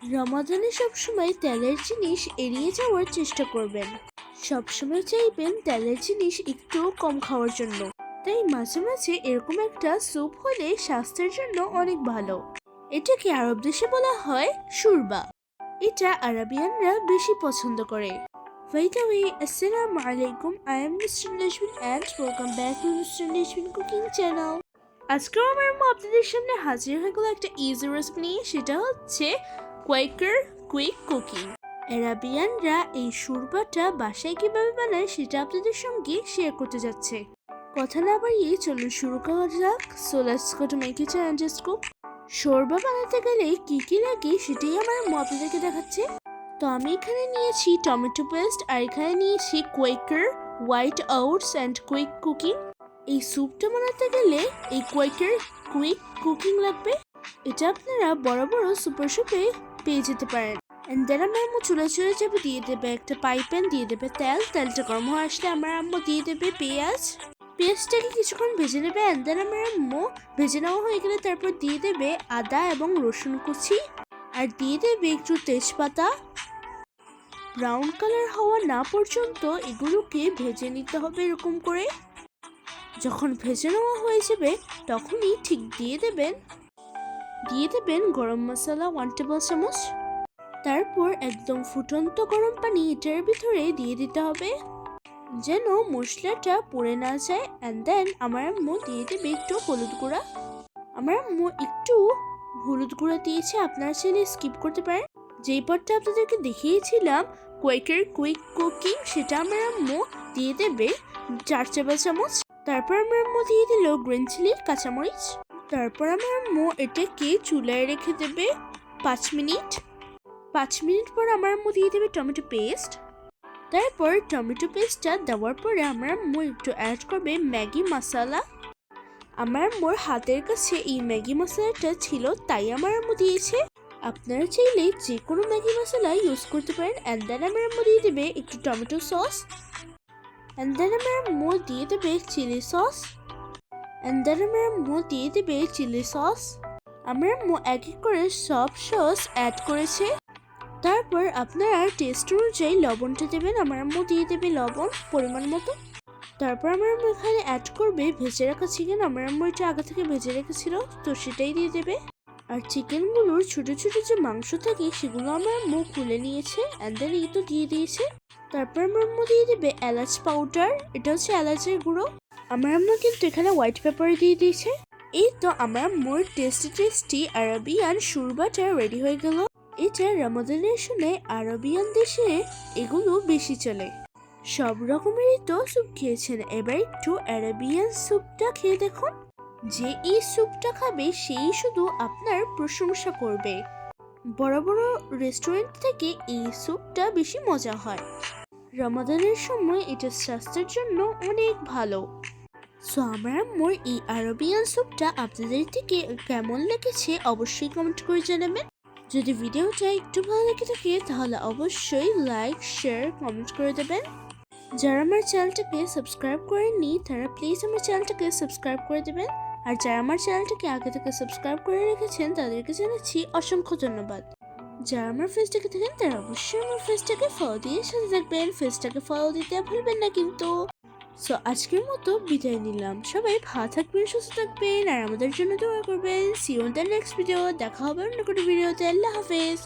রমাদানে সবসময় তেলের জিনিস এড়িয়ে যাওয়ার চেষ্টা করবেন। সবসময় চাইবেন তেলের জিনিস একটু কম খাওয়ার জন্য। তাই মাঝে মাঝে এরকম একটা স্যুপ হলে স্বাস্থ্যের জন্য অনেক ভালো। এটাকে আরব দেশে বলা হয় শুরবা। এটা আরাবিয়ানরা বেশি পছন্দ করে। By the way, Assalamu alaikum. I am Mr. Nashwin and welcome back to Mr. Nashwin Cooking Channel. আজকে আমার আপনাদের সামনে হাজির হয়ে গেল একটা ইজি রেসিপি নিয়ে, সেটা হচ্ছে কোয়াকার কুইক কুকিং। আরাবিয়ানরা এই শুরবাটা বাসায় কিভাবে বানায় সেটা আপনাদের সঙ্গে শেয়ার করতে যাচ্ছে। কথা না বাড়িয়ে চলুন শুরু করা যাক। So let's go to make it and just cook. শোরবা বানাতে গেলে কি কি লাগে সেটাই আমার আপনাদেরকে দেখাচ্ছে। তো আমি এখানে নিয়েছি টমেটো পেস্ট, আর এখানে নিয়েছি Quaker white oats and quick cooking. এই স্যুপটা বানাতে গেলে এই কোয়াকার কুইক কুকিং লাগবে। এটা আপনারা বড় বড় সুপার শপে পেয়ে যেতে পারেন। এন্ড দেন আমার আম্মু চুলা যাবে, দিয়ে দেবে একটা পাই প্যান, দিয়ে দেবে তেল। তেলটা গরম হয়ে আসলে আমার আম্মু দিয়ে দেবে পেঁয়াজটাকে কিছুক্ষণ ভেজে নেবে। এন্ড দেন আমার আম্মু ভেজে নেওয়া হয়ে গেলে তারপর দিয়ে দেবে আদা এবং রসুন কুচি, আর দিয়ে দেবে একটু তেজপাতা। ব্রাউন কালার হওয়া না পর্যন্ত এগুলোকে ভেজে নিতে হবে এরকম করে। যখন ভেজে নেওয়া হয়ে যাবে তখনই ঠিক দিয়ে দেবেন গরম মশলা 1 টেবিল চামচ। তারপর একদম ফুটন্ত গরম পানি এটার ভিতরে দিয়ে দিতে হবে যেন মশলাটা পুড়ে না যায়। অ্যান্ড দেন আমার আম্মু দিয়ে দেবে একটু হলুদ গুঁড়া। আমার আম্মু একটু হলুদ গুঁড়া দিয়েছে, আপনারা চাইলে স্কিপ করতে পারেন। যেই পদটা আপনাদেরকে দেখিয়েছিলাম কোয়াকার কুইক কুকিং, সেটা আমার আম্মু দিয়ে দেবে 4 টেবিল চামচ। তারপর আমার আম্মু দিয়ে দিল গ্রিন চিলি কাঁচামরিচ। তারপর আমার আম্মু এটাকে চুলায় রেখে দেবে 5 মিনিট। 5 মিনিট পর আমার আম্মু দিয়ে দেবে টমেটো পেস্ট। তারপর টমেটো পেস্টটা দেওয়ার পরে আমার আম্মু একটু অ্যাড করবে ম্যাগি মশলা। আমার আম্মুর হাতের কাছে এই ম্যাগি মশলাটা ছিল তাই আমার আম্মু দিয়েছে। আপনারা চাইলে যে কোনো ম্যাগি মশলা ইউজ করতে পারেন। অ্যান্ড দেন আমার আম্মু দিয়ে দেবে একটু টমেটো সস। অ্যান্ড দেন আমার আম্মু দিয়ে দেবে চিলি সস। আমার আম্মু এক এক করে সব সস অ্যাড করেছে। তারপর আপনারা টেস্ট অনুযায়ী লবণটা দেবেন। আমার আম্মু দিয়ে দেবে লবণ পরিমাণ মতো। তারপর আমার আম্মু এখানে অ্যাড করবে ভেজে রাখা চিকেন। আমার আম্মু এটা আগে থেকে ভেজে রেখেছিল, তো সেটাই দিয়ে দেবে। আর চিকেনগুলোর ছোট ছোট যে মাংস থাকে সেগুলো আমার আম্মু খুলে নিয়েছে। অ্যান্ড দেন এই তো দিয়ে দিয়েছে। তারপর আমার আম্মু দিয়ে দেবে এলাচ পাউডার, এটা হচ্ছে এলাচের গুঁড়ো। আমার আম্মু কিন্তু এখানে হোয়াইট পেপার দিয়ে দিয়েছে। এই তো আমার আম্মুর টেস্টি আরাবিয়ান শুরবাটা রেডি হয়ে গেল। এটা রমাদানের সময় আরাবিয়ান দেশে এগুলো বেশি চলে। সব রকমেরই তো স্যুপ খেয়েছেন, এবার একটু আরাবিয়ান স্যুপটা খেয়ে দেখুন। যে এই স্যুপটা খাবে সেই শুধু আপনার প্রশংসা করবে। বড় বড় রেস্টুরেন্ট থেকে এই স্যুপটা বেশি মজা হয়। রমাদানের সময় এটা স্বাস্থ্যের জন্য অনেক ভালো। সো আমার আম্মুর এই আরাবিয়ান স্যুপটা আপনাদের থেকে কেমন লেগেছে অবশ্যই কমেন্ট করে জানাবেন। যদি ভিডিওটা একটু ভালো লেগে থাকে তাহলে অবশ্যই লাইক শেয়ার কমেন্ট করে দেবেন। যারা আমার চ্যানেলটাকে সাবস্ক্রাইব করেননি তারা প্লিজ আমার চ্যানেলটাকে সাবস্ক্রাইব করে দেবেন। আর যারা আমার চ্যানেলটাকে আগে থেকে সাবস্ক্রাইব করে রেখেছেন তাদেরকে জানাচ্ছি অসংখ্য ধন্যবাদ। যারা আমার ফেসটাকে দেখেন তারা অবশ্যই আমার ফেসটাকে ফলো দিয়ে সাথে থাকবেন। ফেসটাকে ফলো দিতে ভুলবেন না কিন্তু। সো আজকের মতো বিদায় নিলাম। সবাই ভালো থাকবেন, সুস্থ থাকবেন, আর আমাদের জন্য দোয়া করবেন। See you in the next video. দেখা হবে অন্য কোনো ভিডিওতে। আল্লাহ হাফেজ।